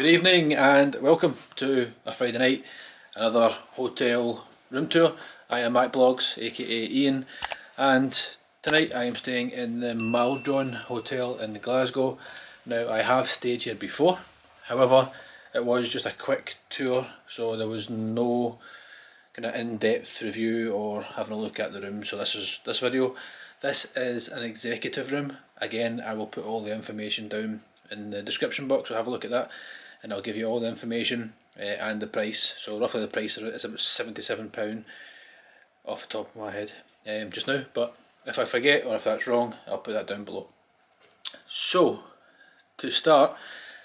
Good evening and welcome to a Friday night, another hotel room tour. I am Mac Blogs, aka Ian, and tonight I am staying in the Maldron Hotel in Glasgow. Now I have stayed here before, however it was just a quick tour, so there was no kind of in-depth review or having a look at the room. So this video. This is an executive room. Again, I will put all the information down in the description box, so have a look at that and I'll give you all the information and the price. So roughly the price is about £77 off the top of my head just now, but if I forget or if that's wrong, I'll put that down below. So to start,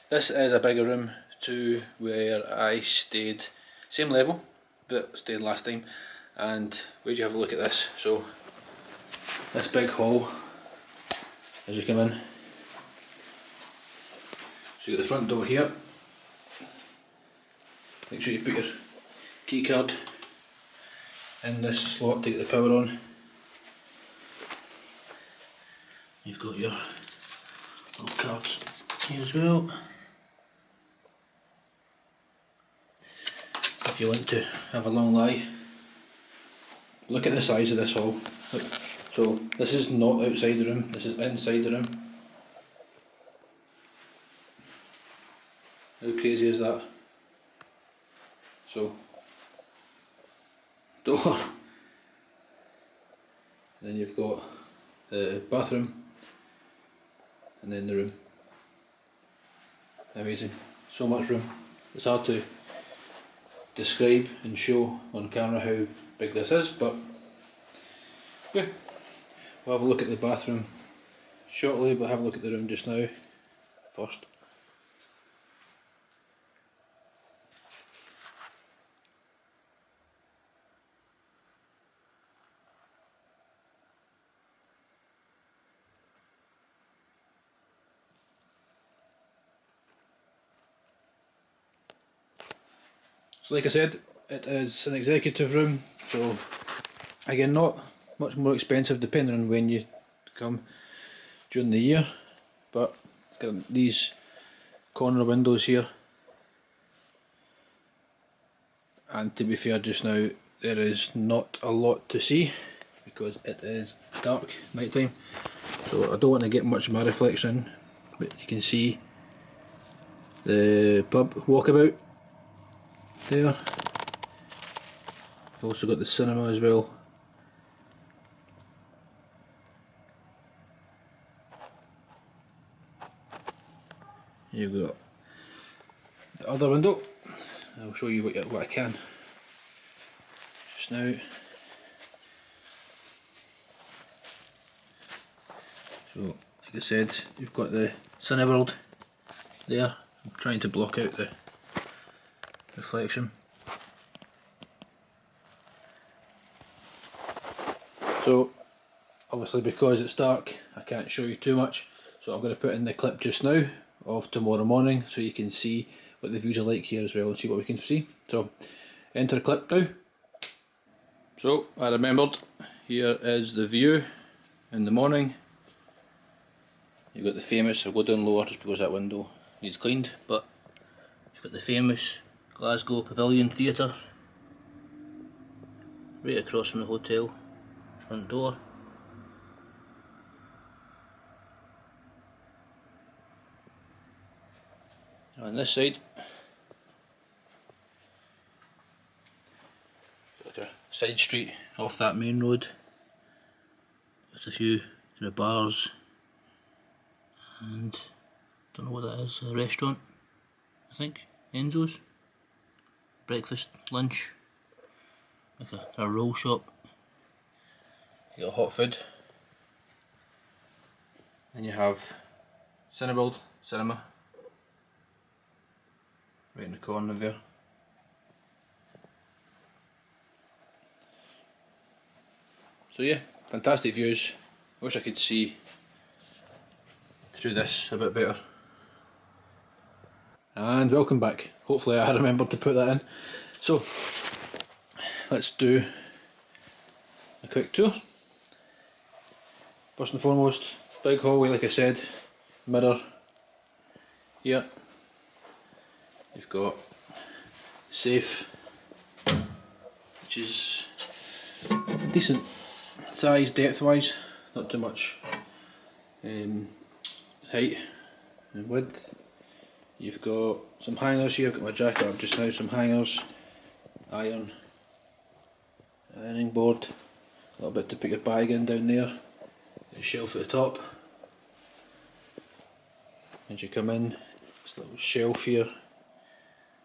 this is a bigger room to where I stayed, same level that stayed last time. And where'd you have a look at this? So this big hall as you come in, so you got the front door here. Make sure you put your key card in this slot to get the power on. You've got your little cards here as well, if you want to have a long lie. Look at the size of this hall. Look. So this is not outside the room, this is inside the room. How crazy is that? So, door, then you've got the bathroom, and then the room. Amazing, so much room. It's hard to describe and show on camera how big this is, but yeah. We'll have a look at the bathroom shortly, but have a look at the room just now first. So like I said, it is an executive room, so again not much more expensive depending on when you come during the year, but got these corner windows here, and to be fair just now there is not a lot to see because it is dark night time, so I don't want to get much of my reflection in, but you can see the pub walkabout there. I've also got the cinema as well. You've got the other window. I'll show you what I can just now. So, like I said, you've got the Cineworld there. I'm trying to block out the reflection. So, obviously because it's dark, I can't show you too much. So I'm going to put in the clip just now of tomorrow morning so you can see what the views are like here as well and see what we can see. So enter clip now. So I remembered, here is the view in the morning. You've got the famous, I'll go down lower just because that window needs cleaned, but you've got the famous Glasgow Pavilion Theatre right across from the hotel front door. On this side, like a side street off that main road. There's a few kind of bars and don't know what that is, a restaurant I think, Enzo's. Breakfast, lunch, like a roll shop. You got hot food. Then you have Cineworld, cinema, right in the corner there. So yeah, fantastic views. Wish I could see through this a bit better. And welcome back. Hopefully I remembered to put that in. So let's do a quick tour. First and foremost, big hallway like I said, mirror here. You've got safe, which is decent size depth wise, not too much height and width. You've got some hangers here. I've got my jacket up just now, some hangers, ironing board, a little bit to put your bag in down there, a shelf at the top. As you come in, this little shelf here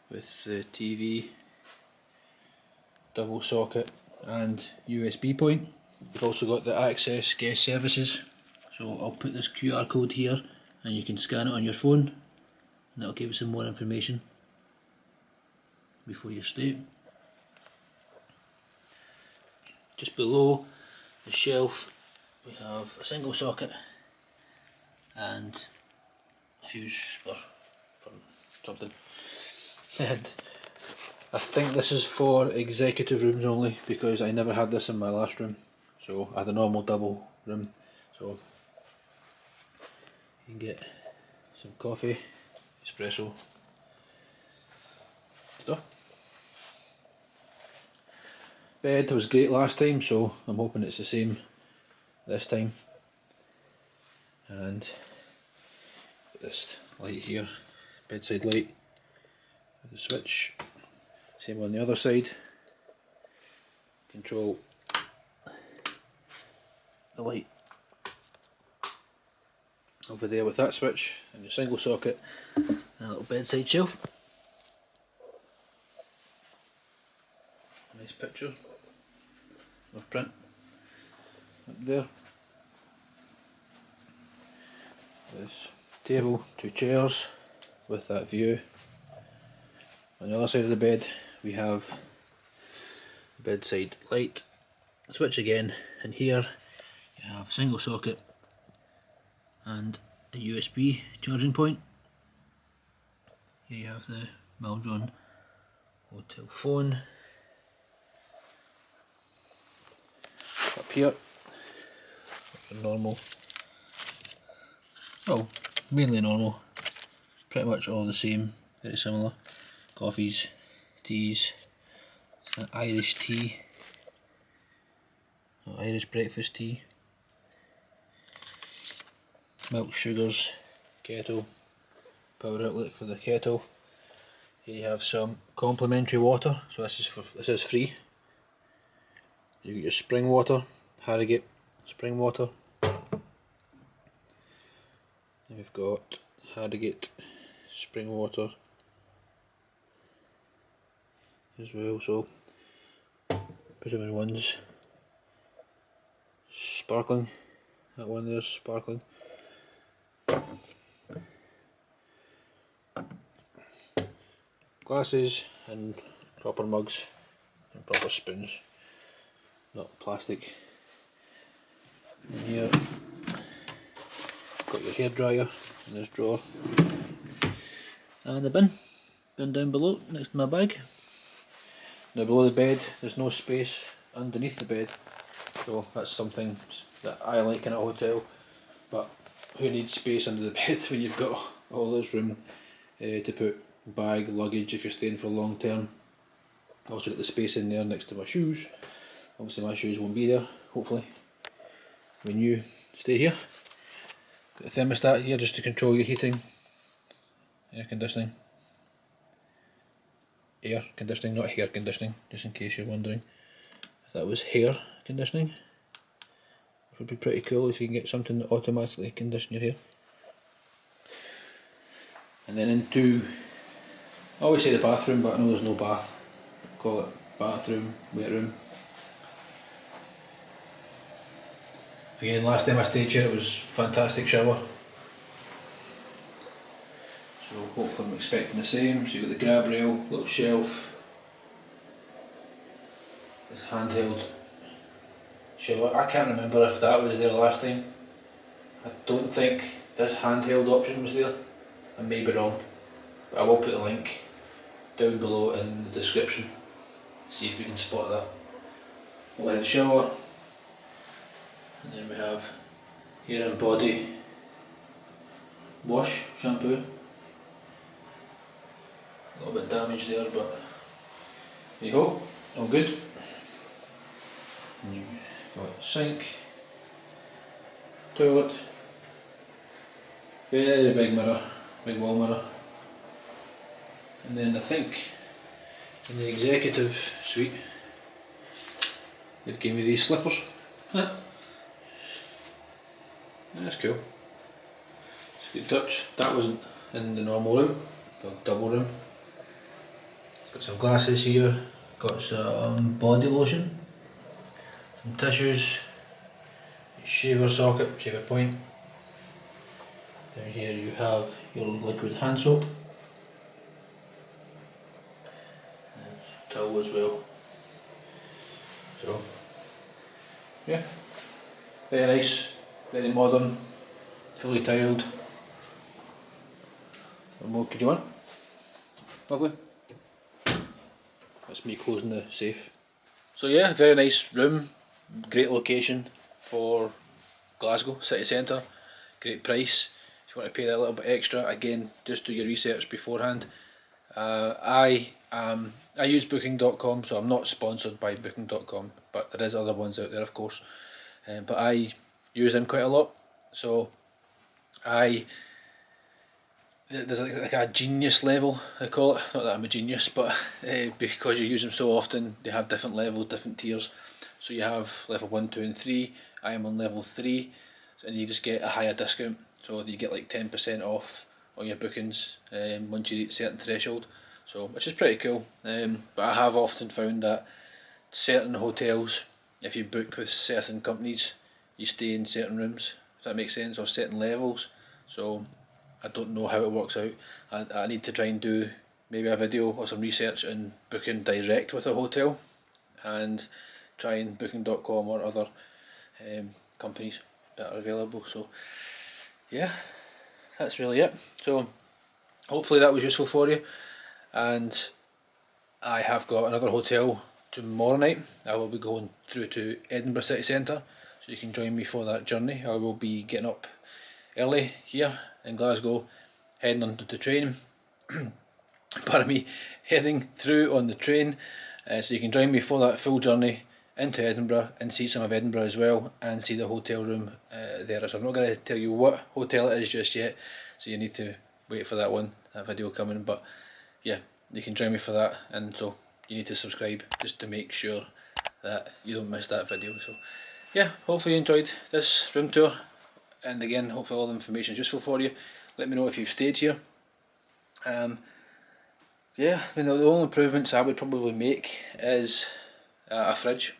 with the TV, double socket and USB point. You've also got the access guest services, so I'll put this QR code here and you can scan it on your phone and that'll give you some more information before your stay. Just below the shelf we have a single socket and a fuse for something. And I think this is for executive rooms only, because I never had this in my last room. So I had a normal double room, so you can get some coffee, espresso stuff. Bed was great last time, so I'm hoping it's the same this time. And this light here, bedside light with the switch. Same on the other side. Control the light over there with that switch, and your single socket and a little bedside shelf. Nice picture of print up there. This table, 2 chairs with that view. On the other side of the bed we have the bedside light, switch again, and here you have a single socket and a USB charging point. Here you have the Maldron hotel phone. Up here, normal, well, mainly normal, pretty much all the same, very similar. Coffees, teas, an Irish tea, Irish breakfast tea, milk, sugars, kettle, power outlet for the kettle. Here you have some complimentary water, so this is free. You get your spring water, Harrogate spring water. And we've got Harrogate spring water as well, so presuming one's sparkling, that one there's sparkling. Glasses and proper mugs and proper spoons, not plastic. In here, got your hairdryer in this drawer, and the bin down below next to my bag. Now below the bed there's no space underneath the bed, so that's something that I like in a hotel, but who needs space under the bed when you've got all this room to put bag, luggage if you're staying for long term. Also got the space in there next to my shoes. Obviously my shoes won't be there, hopefully, when you stay here. Got a thermostat here just to control your heating, air conditioning. Air conditioning, not hair conditioning, just in case you're wondering if that was hair conditioning. Which would be pretty cool if you can get something that automatically condition your hair. And then into, I always say the bathroom, but I know there's no bath. Call it bathroom, weight room. Again, last time I stayed here it was fantastic shower. So hopefully I'm expecting the same. So you've got the grab rail, little shelf, this handheld shower. I can't remember if that was there last time. I don't think this handheld option was there. I may be wrong, but I will put the link down below in the description. See if we can spot that. We'll have the shower, and then we have hair and body wash, shampoo. A little bit damaged there, but there you go, all good. And you've got sink, toilet, very big mirror, big wall mirror. And then I think in the executive suite they've given me these slippers. That's cool. It's a good touch. That wasn't in the normal room, the double room. Got some glasses here, got some body lotion, some tissues, shaver socket, shaver point. Down here you have your liquid hand soap. Towel as well. So yeah, very nice, very modern, fully tiled. What more could you want? Lovely. That's me closing the safe. So yeah, very nice room, great location for Glasgow city centre, great price. If you want to pay that a little bit extra, again, just do your research beforehand. I use booking.com, so I'm not sponsored by booking.com, but there is other ones out there, of course. But I use them quite a lot, so there's like a genius level, I call it. Not that I'm a genius, but because you use them so often, they have different levels, different tiers. So you have level 1, 2 and 3. I am on level 3, and you just get a higher discount. So you get like 10% off on your bookings once you reach a certain threshold. So which is pretty cool. But I have often found that certain hotels, if you book with certain companies, you stay in certain rooms, if that makes sense, or certain levels. So I don't know how it works out. I need to try and do maybe a video or some research on booking direct with a hotel, and trying booking.com or other companies that are available. So yeah, that's really it. So hopefully that was useful for you, and I have got another hotel tomorrow night. I will be going through to Edinburgh city centre, so you can join me for that journey. I will be getting up early here in Glasgow, heading onto the train, pardon me, heading through on the train, so you can join me for that full journey into Edinburgh and see some of Edinburgh as well, and see the hotel room there. So I'm not going to tell you what hotel it is just yet, so you need to wait for that video coming, but yeah, you can join me for that, and so you need to subscribe just to make sure that you don't miss that video. So yeah, hopefully you enjoyed this room tour, and again, hopefully all the information is useful for you. Let me know if you've stayed here. Yeah, the only improvements I would probably make is a fridge.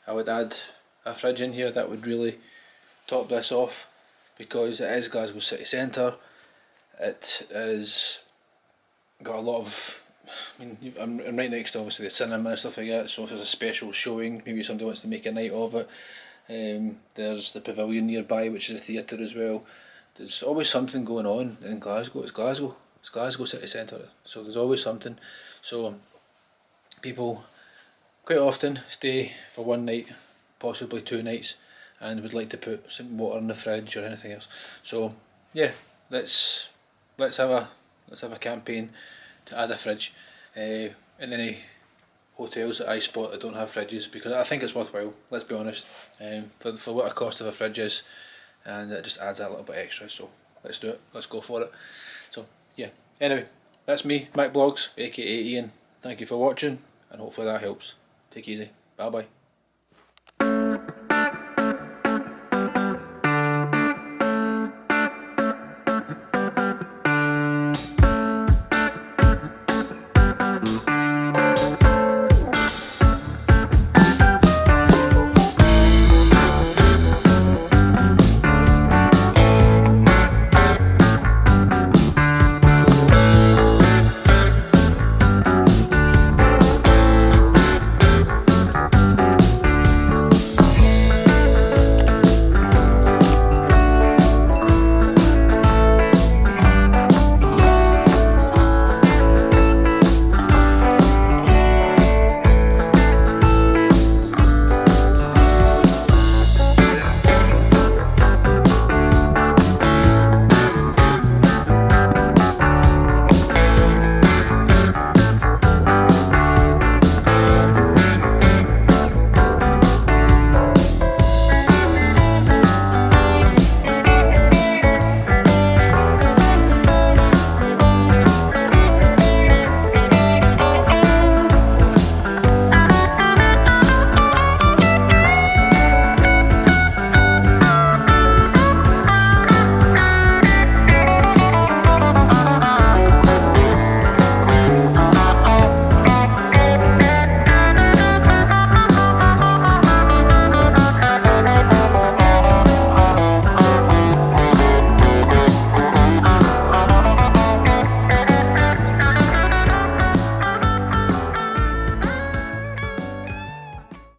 I would add a fridge in here that would really top this off, because it is Glasgow city centre. It is got a lot of, I'm right next to obviously the cinema and stuff like that, so if there's a special showing, maybe somebody wants to make a night of it. There's the pavilion nearby, which is a theatre as well. There's always something going on in Glasgow. It's Glasgow city centre, so there's always something. So people quite often stay for one night, possibly 2 nights, and would like to put some water in the fridge or anything else. So yeah, let's have a campaign to add a fridge in any hotels that I spot that don't have fridges, because I think it's worthwhile, let's be honest, for what a cost of a fridge is, and it just adds that little bit extra. So let's do it, let's go for it. So yeah, anyway, that's me, Mac Blogs, aka Ian. Thank you for watching, and hopefully that helps. Take it easy, bye bye.